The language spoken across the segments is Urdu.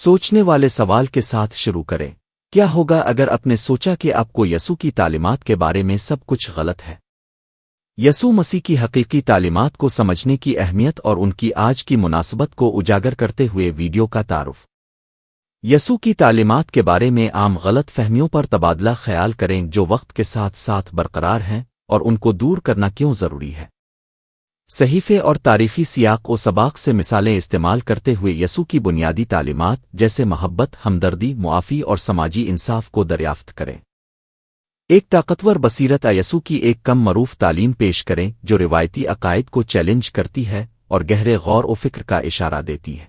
سوچنے والے سوال کے ساتھ شروع کریں۔ کیا ہوگا اگر آپ نے سوچا کہ آپ کو یسوع کی تعلیمات کے بارے میں سب کچھ غلط ہے؟ یسوع مسیح کی حقیقی تعلیمات کو سمجھنے کی اہمیت اور ان کی آج کی مناسبت کو اجاگر کرتے ہوئے ویڈیو کا تعارف۔ یسوع کی تعلیمات کے بارے میں عام غلط فہمیوں پر تبادلہ خیال کریں جو وقت کے ساتھ ساتھ برقرار ہیں اور ان کو دور کرنا کیوں ضروری ہے۔ صحیفے اور تاریخی سیاق و سباق سے مثالیں استعمال کرتے ہوئے یسوع کی بنیادی تعلیمات جیسے محبت، ہمدردی، معافی اور سماجی انصاف کو دریافت کریں۔ ایک طاقتور بصیرت یسوع کی ایک کم معروف تعلیم پیش کریں جو روایتی عقائد کو چیلنج کرتی ہے اور گہرے غور و فکر کا اشارہ دیتی ہے۔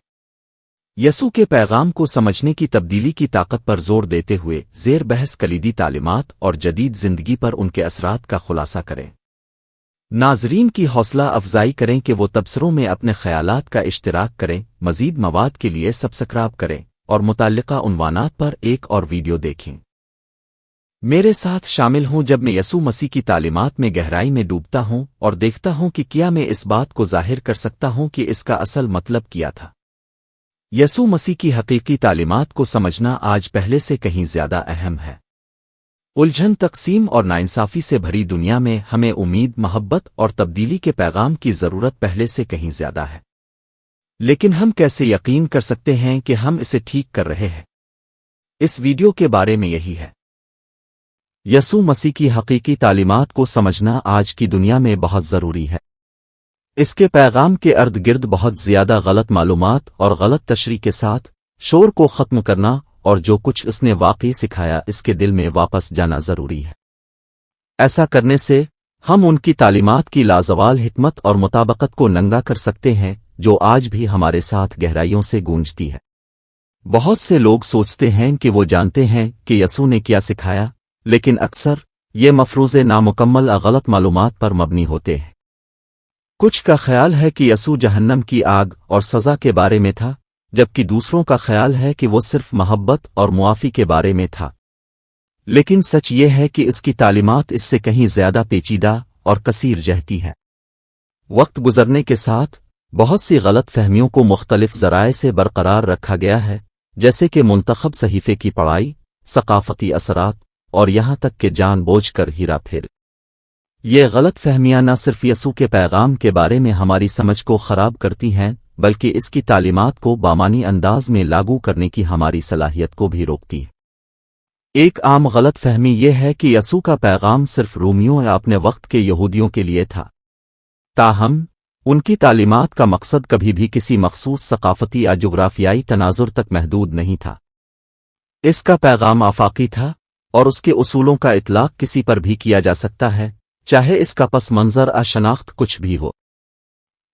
یسوع کے پیغام کو سمجھنے کی تبدیلی کی طاقت پر زور دیتے ہوئے زیر بحث کلیدی تعلیمات اور جدید زندگی پر ان کے اثرات کا خلاصہ کریں۔ ناظرین کی حوصلہ افزائی کریں کہ وہ تبصروں میں اپنے خیالات کا اشتراک کریں۔ مزید مواد کے لیے سبسکرائب کریں اور متعلقہ عنوانات پر ایک اور ویڈیو دیکھیں۔ میرے ساتھ شامل ہوں جب میں یسوع مسیح کی تعلیمات میں گہرائی میں ڈوبتا ہوں اور دیکھتا ہوں کہ کیا میں اس بات کو ظاہر کر سکتا ہوں کہ اس کا اصل مطلب کیا تھا۔ یسوع مسیح کی حقیقی تعلیمات کو سمجھنا آج پہلے سے کہیں زیادہ اہم ہے۔ الجھن، تقسیم اور ناانصافی سے بھری دنیا میں ہمیں امید، محبت اور تبدیلی کے پیغام کی ضرورت پہلے سے کہیں زیادہ ہے۔ لیکن ہم کیسے یقین کر سکتے ہیں کہ ہم اسے ٹھیک کر رہے ہیں؟ اس ویڈیو کے بارے میں یہی ہے۔ یسوع مسیح کی حقیقی تعلیمات کو سمجھنا آج کی دنیا میں بہت ضروری ہے۔ اس کے پیغام کے ارد گرد بہت زیادہ غلط معلومات اور غلط تشریح کے ساتھ شور کو ختم کرنا اور جو کچھ اس نے واقعی سکھایا اس کے دل میں واپس جانا ضروری ہے۔ ایسا کرنے سے ہم ان کی تعلیمات کی لازوال حکمت اور مطابقت کو ننگا کر سکتے ہیں جو آج بھی ہمارے ساتھ گہرائیوں سے گونجتی ہے۔ بہت سے لوگ سوچتے ہیں کہ وہ جانتے ہیں کہ یسوع نے کیا سکھایا، لیکن اکثر یہ مفروضے نامکمل غلط معلومات پر مبنی ہوتے ہیں۔ کچھ کا خیال ہے کہ یسوع جہنم کی آگ اور سزا کے بارے میں تھا، جبکہ دوسروں کا خیال ہے کہ وہ صرف محبت اور معافی کے بارے میں تھا۔ لیکن سچ یہ ہے کہ اس کی تعلیمات اس سے کہیں زیادہ پیچیدہ اور کثیر جہتی ہے۔ وقت گزرنے کے ساتھ بہت سی غلط فہمیوں کو مختلف ذرائع سے برقرار رکھا گیا ہے، جیسے کہ منتخب صحیفے کی پڑھائی، ثقافتی اثرات اور یہاں تک کہ جان بوجھ کر ہیرا پھیر۔ یہ غلط فہمیاں نہ صرف یسوع کے پیغام کے بارے میں ہماری سمجھ کو خراب کرتی ہیں بلکہ اس کی تعلیمات کو بامانی انداز میں لاگو کرنے کی ہماری صلاحیت کو بھی روکتی ہے۔ ایک عام غلط فہمی یہ ہے کہ یسوع کا پیغام صرف رومیوں یا اپنے وقت کے یہودیوں کے لیے تھا، تاہم ان کی تعلیمات کا مقصد کبھی بھی کسی مخصوص ثقافتی یا جغرافیائی تناظر تک محدود نہیں تھا۔ اس کا پیغام آفاقی تھا اور اس کے اصولوں کا اطلاق کسی پر بھی کیا جا سکتا ہے، چاہے اس کا پس منظر یا شناخت کچھ بھی ہو۔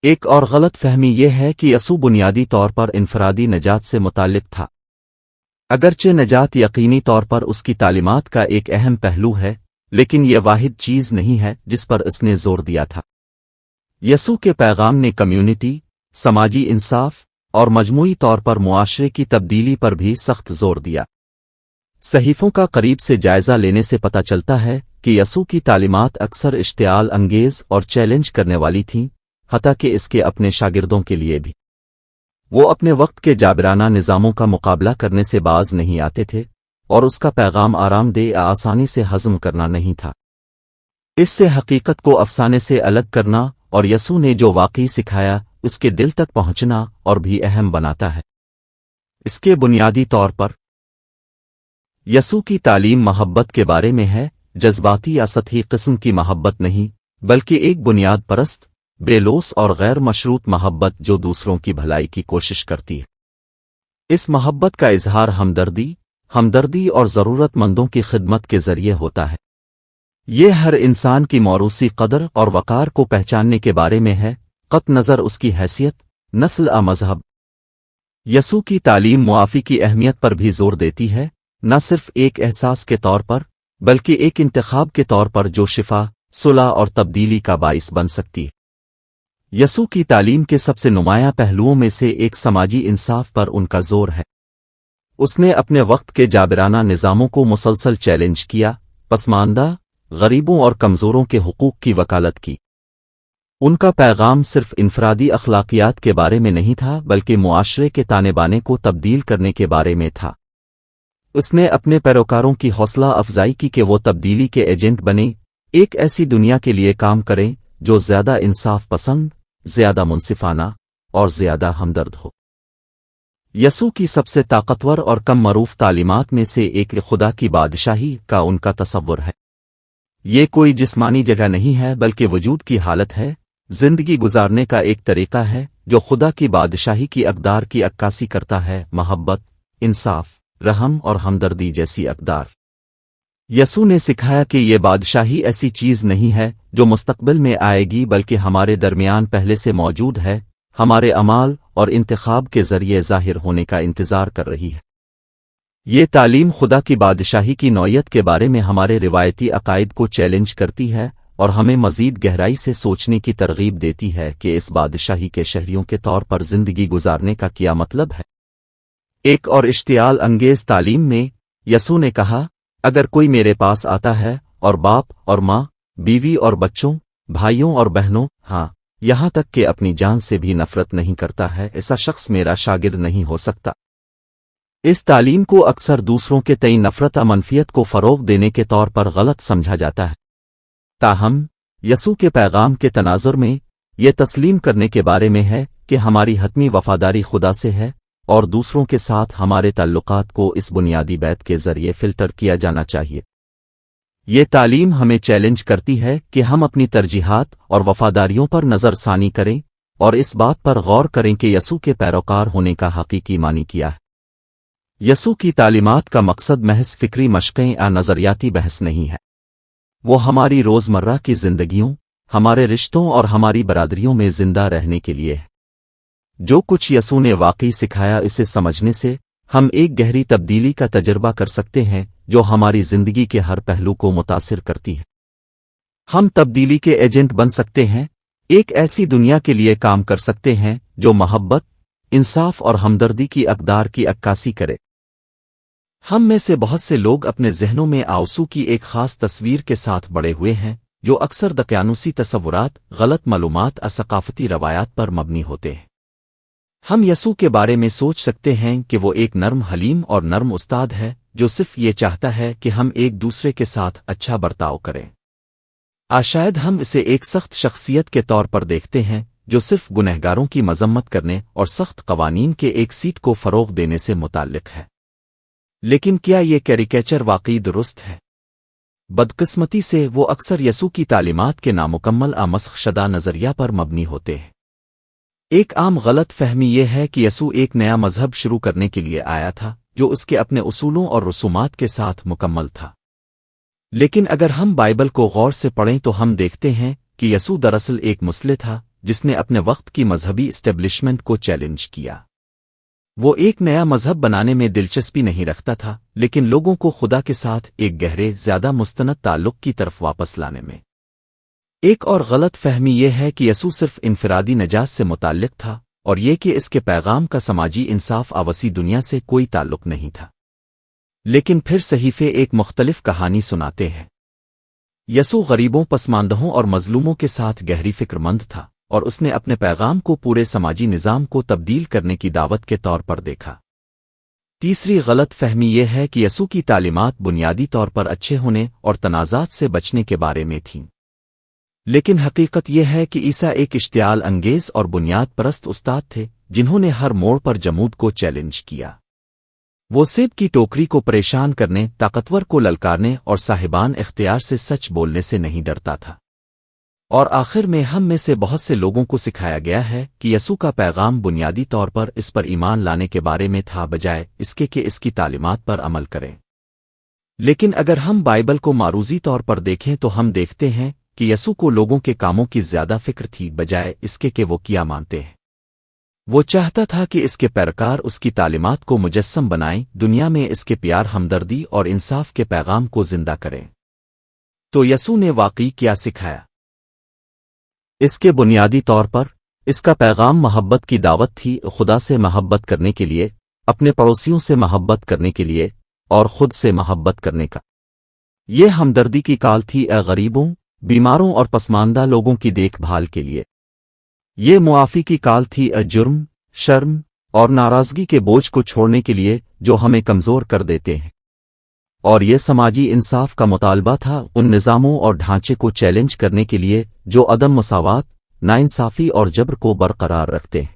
ایک اور غلط فہمی یہ ہے کہ یسوع بنیادی طور پر انفرادی نجات سے متعلق تھا۔ اگرچہ نجات یقینی طور پر اس کی تعلیمات کا ایک اہم پہلو ہے، لیکن یہ واحد چیز نہیں ہے جس پر اس نے زور دیا تھا۔ یسوع کے پیغام نے کمیونٹی، سماجی انصاف اور مجموعی طور پر معاشرے کی تبدیلی پر بھی سخت زور دیا۔ صحیفوں کا قریب سے جائزہ لینے سے پتہ چلتا ہے کہ یسوع کی تعلیمات اکثر اشتعال انگیز اور چیلنج کرنے والی تھیں، حتیٰ کہ اس کے اپنے شاگردوں کے لیے بھی۔ وہ اپنے وقت کے جابرانہ نظاموں کا مقابلہ کرنے سے باز نہیں آتے تھے اور اس کا پیغام آرام دہ یا آسانی سے ہضم کرنا نہیں تھا۔ اس سے حقیقت کو افسانے سے الگ کرنا اور یسوع نے جو واقعی سکھایا اس کے دل تک پہنچنا اور بھی اہم بناتا ہے۔ اس کے بنیادی طور پر یسوع کی تعلیم محبت کے بارے میں ہے، جذباتی یا سطحی قسم کی محبت نہیں، بلکہ ایک بنیاد پرست، بے لوث اور غیر مشروط محبت جو دوسروں کی بھلائی کی کوشش کرتی ہے۔ اس محبت کا اظہار ہمدردی اور ضرورت مندوں کی خدمت کے ذریعے ہوتا ہے۔ یہ ہر انسان کی موروثی قدر اور وقار کو پہچاننے کے بارے میں ہے، قطع نظر اس کی حیثیت، نسل یا مذہب۔ یسوع کی تعلیم معافی کی اہمیت پر بھی زور دیتی ہے، نہ صرف ایک احساس کے طور پر بلکہ ایک انتخاب کے طور پر جو شفا، صلح اور تبدیلی کا باعث بن سکتی ہے۔ یسوع کی تعلیم کے سب سے نمایاں پہلوؤں میں سے ایک سماجی انصاف پر ان کا زور ہے۔ اس نے اپنے وقت کے جابرانہ نظاموں کو مسلسل چیلنج کیا، پسماندہ، غریبوں اور کمزوروں کے حقوق کی وکالت کی۔ ان کا پیغام صرف انفرادی اخلاقیات کے بارے میں نہیں تھا بلکہ معاشرے کے تانے بانے کو تبدیل کرنے کے بارے میں تھا۔ اس نے اپنے پیروکاروں کی حوصلہ افزائی کی کہ وہ تبدیلی کے ایجنٹ بنے، ایک ایسی دنیا کے لیے کام کریں جو زیادہ انصاف پسند، زیادہ منصفانہ اور زیادہ ہمدرد ہو۔ یسوع کی سب سے طاقتور اور کم معروف تعلیمات میں سے ایک خدا کی بادشاہی کا ان کا تصور ہے۔ یہ کوئی جسمانی جگہ نہیں ہے بلکہ وجود کی حالت ہے، زندگی گزارنے کا ایک طریقہ ہے جو خدا کی بادشاہی کی اقدار کی عکاسی کرتا ہے، محبت، انصاف، رحم اور ہمدردی جیسی اقدار۔ یسوع نے سکھایا کہ یہ بادشاہی ایسی چیز نہیں ہے جو مستقبل میں آئے گی بلکہ ہمارے درمیان پہلے سے موجود ہے، ہمارے اعمال اور انتخاب کے ذریعے ظاہر ہونے کا انتظار کر رہی ہے۔ یہ تعلیم خدا کی بادشاہی کی نوعیت کے بارے میں ہمارے روایتی عقائد کو چیلنج کرتی ہے اور ہمیں مزید گہرائی سے سوچنے کی ترغیب دیتی ہے کہ اس بادشاہی کے شہریوں کے طور پر زندگی گزارنے کا کیا مطلب ہے۔ ایک اور اشتعال انگیز تعلیم میں یسوع نے کہا، اگر کوئی میرے پاس آتا ہے اور باپ اور ماں، بیوی اور بچوں، بھائیوں اور بہنوں، ہاں یہاں تک کہ اپنی جان سے بھی نفرت نہیں کرتا ہے، ایسا شخص میرا شاگرد نہیں ہو سکتا۔ اس تعلیم کو اکثر دوسروں کے تئیں نفرت اور منفیت کو فروغ دینے کے طور پر غلط سمجھا جاتا ہے۔ تاہم یسوع کے پیغام کے تناظر میں یہ تسلیم کرنے کے بارے میں ہے کہ ہماری حتمی وفاداری خدا سے ہے اور دوسروں کے ساتھ ہمارے تعلقات کو اس بنیادی بیت کے ذریعے فلٹر کیا جانا چاہیے۔ یہ تعلیم ہمیں چیلنج کرتی ہے کہ ہم اپنی ترجیحات اور وفاداریوں پر نظر ثانی کریں اور اس بات پر غور کریں کہ یسوع کے پیروکار ہونے کا حقیقی معنی کیا ہے۔ یسوع کی تعلیمات کا مقصد محض فکری مشقیں یا نظریاتی بحث نہیں ہے، وہ ہماری روزمرہ کی زندگیوں، ہمارے رشتوں اور ہماری برادریوں میں زندہ رہنے کے لیے ہے۔ جو کچھ یسوع نے واقعی سکھایا، اسے سمجھنے سے ہم ایک گہری تبدیلی کا تجربہ کر سکتے ہیں جو ہماری زندگی کے ہر پہلو کو متاثر کرتی ہے۔ ہم تبدیلی کے ایجنٹ بن سکتے ہیں، ایک ایسی دنیا کے لیے کام کر سکتے ہیں جو محبت، انصاف اور ہمدردی کی اقدار کی عکاسی کرے۔ ہم میں سے بہت سے لوگ اپنے ذہنوں میں یسوع کی ایک خاص تصویر کے ساتھ بڑے ہوئے ہیں جو اکثر دقیانوسی تصورات، غلط معلومات اور ثقافتی روایات پر مبنی ہوتے ہیں۔ ہم یسوع کے بارے میں سوچ سکتے ہیں کہ وہ ایک نرم حلیم اور نرم استاد ہے جو صرف یہ چاہتا ہے کہ ہم ایک دوسرے کے ساتھ اچھا برتاؤ کریں۔ شاید ہم اسے ایک سخت شخصیت کے طور پر دیکھتے ہیں جو صرف گنہگاروں کی مذمت کرنے اور سخت قوانین کے ایک سیٹ کو فروغ دینے سے متعلق ہے۔ لیکن کیا یہ کیریکیچر واقعی درست ہے؟ بدقسمتی سے وہ اکثر یسوع کی تعلیمات کے نامکمل مسخ شدہ نظریہ پر مبنی ہوتے ہیں۔ ایک عام غلط فہمی یہ ہے کہ یسوع ایک نیا مذہب شروع کرنے کے لیے آیا تھا جو اس کے اپنے اصولوں اور رسومات کے ساتھ مکمل تھا۔ لیکن اگر ہم بائبل کو غور سے پڑھیں تو ہم دیکھتے ہیں کہ یسوع دراصل ایک مسلح تھا جس نے اپنے وقت کی مذہبی اسٹیبلشمنٹ کو چیلنج کیا۔ وہ ایک نیا مذہب بنانے میں دلچسپی نہیں رکھتا تھا لیکن لوگوں کو خدا کے ساتھ ایک گہرے، زیادہ مستند تعلق کی طرف واپس لانے میں۔ ایک اور غلط فہمی یہ ہے کہ یسوع صرف انفرادی نجات سے متعلق تھا اور یہ کہ اس کے پیغام کا سماجی انصاف وسیع دنیا سے کوئی تعلق نہیں تھا۔ لیکن پھر صحیفے ایک مختلف کہانی سناتے ہیں۔ یسوع غریبوں، پسماندہوں اور مظلوموں کے ساتھ گہری فکر مند تھا اور اس نے اپنے پیغام کو پورے سماجی نظام کو تبدیل کرنے کی دعوت کے طور پر دیکھا۔ تیسری غلط فہمی یہ ہے کہ یسوع کی تعلیمات بنیادی طور پر اچھے ہونے اور تنازعات سے بچنے کے بارے میں تھیں، لیکن حقیقت یہ ہے کہ عیسیٰ ایک اشتعال انگیز اور بنیاد پرست استاد تھے جنہوں نے ہر موڑ پر جمود کو چیلنج کیا۔ وہ سیب کی ٹوکری کو پریشان کرنے، طاقتور کو للکارنے اور صاحبان اختیار سے سچ بولنے سے نہیں ڈرتا تھا۔ اور آخر میں ہم میں سے بہت سے لوگوں کو سکھایا گیا ہے کہ یسوع کا پیغام بنیادی طور پر اس پر ایمان لانے کے بارے میں تھا بجائے اس کے کہ اس کی تعلیمات پر عمل کریں۔ لیکن اگر ہم بائبل کو معروضی طور پر دیکھیں تو ہم دیکھتے ہیں کہ یسوع کو لوگوں کے کاموں کی زیادہ فکر تھی بجائے اس کے کہ وہ کیا مانتے ہیں۔ وہ چاہتا تھا کہ اس کے پیروکار اس کی تعلیمات کو مجسم بنائیں، دنیا میں اس کے پیار، ہمدردی اور انصاف کے پیغام کو زندہ کریں۔ تو یسوع نے واقعی کیا سکھایا؟ اس کے بنیادی طور پر اس کا پیغام محبت کی دعوت تھی، خدا سے محبت کرنے کے لیے، اپنے پڑوسیوں سے محبت کرنے کے لیے اور خود سے محبت کرنے کا۔ یہ ہمدردی کی کال تھی، غریبوں، بیماروں اور پسماندہ لوگوں کی دیکھ بھال کے لیے۔ یہ معافی کی کال تھی، جرم، شرم اور ناراضگی کے بوجھ کو چھوڑنے کے لیے جو ہمیں کمزور کر دیتے ہیں، اور یہ سماجی انصاف کا مطالبہ تھا ان نظاموں اور ڈھانچے کو چیلنج کرنے کے لیے جو عدم مساوات، ناانصافی اور جبر کو برقرار رکھتے ہیں۔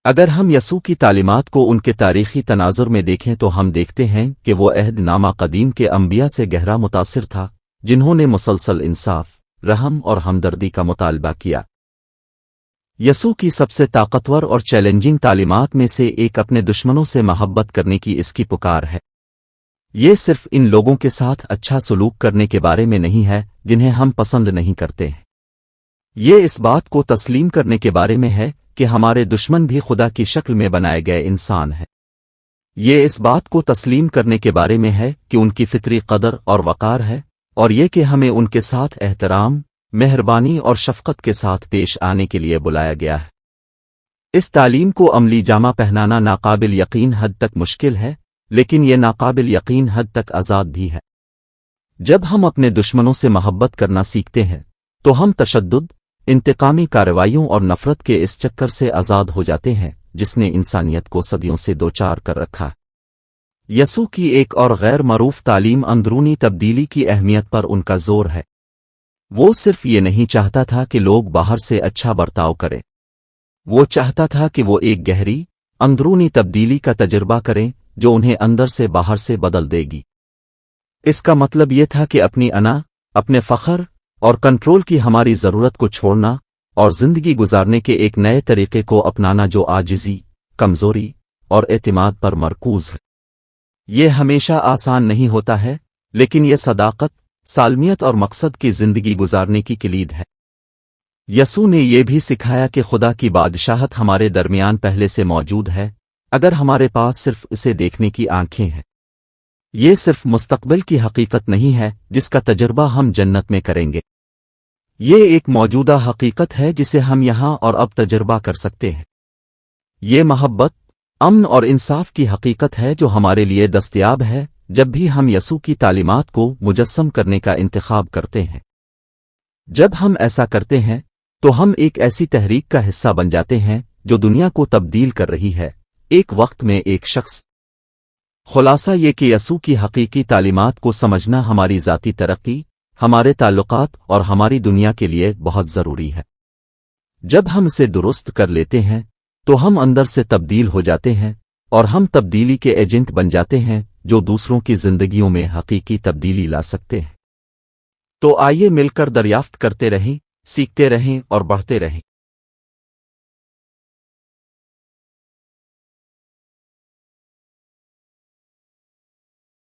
اگر ہم یسوع کی تعلیمات کو ان کے تاریخی تناظر میں دیکھیں تو ہم دیکھتے ہیں کہ وہ عہد نامہ قدیم کے انبیاء سے گہرا متاثر تھا، جنہوں نے مسلسل انصاف، رحم اور ہمدردی کا مطالبہ کیا۔ یسوع کی سب سے طاقتور اور چیلنجنگ تعلیمات میں سے ایک اپنے دشمنوں سے محبت کرنے کی اس کی پکار ہے۔ یہ صرف ان لوگوں کے ساتھ اچھا سلوک کرنے کے بارے میں نہیں ہے جنہیں ہم پسند نہیں کرتے ہیں۔ یہ اس بات کو تسلیم کرنے کے بارے میں ہے کہ ہمارے دشمن بھی خدا کی شکل میں بنائے گئے انسان ہیں۔ یہ اس بات کو تسلیم کرنے کے بارے میں ہے کہ ان کی فطری قدر اور وقار ہے، اور یہ کہ ہمیں ان کے ساتھ احترام، مہربانی اور شفقت کے ساتھ پیش آنے کے لیے بلایا گیا ہے۔ اس تعلیم کو عملی جامہ پہنانا ناقابل یقین حد تک مشکل ہے، لیکن یہ ناقابل یقین حد تک آزاد بھی ہے۔ جب ہم اپنے دشمنوں سے محبت کرنا سیکھتے ہیں تو ہم تشدد، انتقامی کارروائیوں اور نفرت کے اس چکر سے آزاد ہو جاتے ہیں جس نے انسانیت کو صدیوں سے دوچار کر رکھا۔ یسوع کی ایک اور غیر معروف تعلیم اندرونی تبدیلی کی اہمیت پر ان کا زور ہے۔ وہ صرف یہ نہیں چاہتا تھا کہ لوگ باہر سے اچھا برتاؤ کریں، وہ چاہتا تھا کہ وہ ایک گہری، اندرونی تبدیلی کا تجربہ کریں جو انہیں اندر سے باہر سے بدل دے گی۔ اس کا مطلب یہ تھا کہ اپنی انا، اپنے فخر اور کنٹرول کی ہماری ضرورت کو چھوڑنا اور زندگی گزارنے کے ایک نئے طریقے کو اپنانا جو عاجزی، کمزوری اور اعتماد پر مرکوز ہے۔ یہ ہمیشہ آسان نہیں ہوتا ہے، لیکن یہ صداقت، سالمیت اور مقصد کی زندگی گزارنے کی کلید ہے۔ یسوع نے یہ بھی سکھایا کہ خدا کی بادشاہت ہمارے درمیان پہلے سے موجود ہے، اگر ہمارے پاس صرف اسے دیکھنے کی آنکھیں ہیں۔ یہ صرف مستقبل کی حقیقت نہیں ہے جس کا تجربہ ہم جنت میں کریں گے، یہ ایک موجودہ حقیقت ہے جسے ہم یہاں اور اب تجربہ کر سکتے ہیں۔ یہ محبت، امن اور انصاف کی حقیقت ہے جو ہمارے لیے دستیاب ہے جب بھی ہم یسوع کی تعلیمات کو مجسم کرنے کا انتخاب کرتے ہیں۔ جب ہم ایسا کرتے ہیں تو ہم ایک ایسی تحریک کا حصہ بن جاتے ہیں جو دنیا کو تبدیل کر رہی ہے، ایک وقت میں ایک شخص۔ خلاصہ یہ کہ یسوع کی حقیقی تعلیمات کو سمجھنا ہماری ذاتی ترقی، ہمارے تعلقات اور ہماری دنیا کے لیے بہت ضروری ہے۔ جب ہم اسے درست کر لیتے ہیں تو ہم اندر سے تبدیل ہو جاتے ہیں، اور ہم تبدیلی کے ایجنٹ بن جاتے ہیں جو دوسروں کی زندگیوں میں حقیقی تبدیلی لا سکتے ہیں۔ تو آئیے مل کر دریافت کرتے رہیں، سیکھتے رہیں اور بڑھتے رہیں۔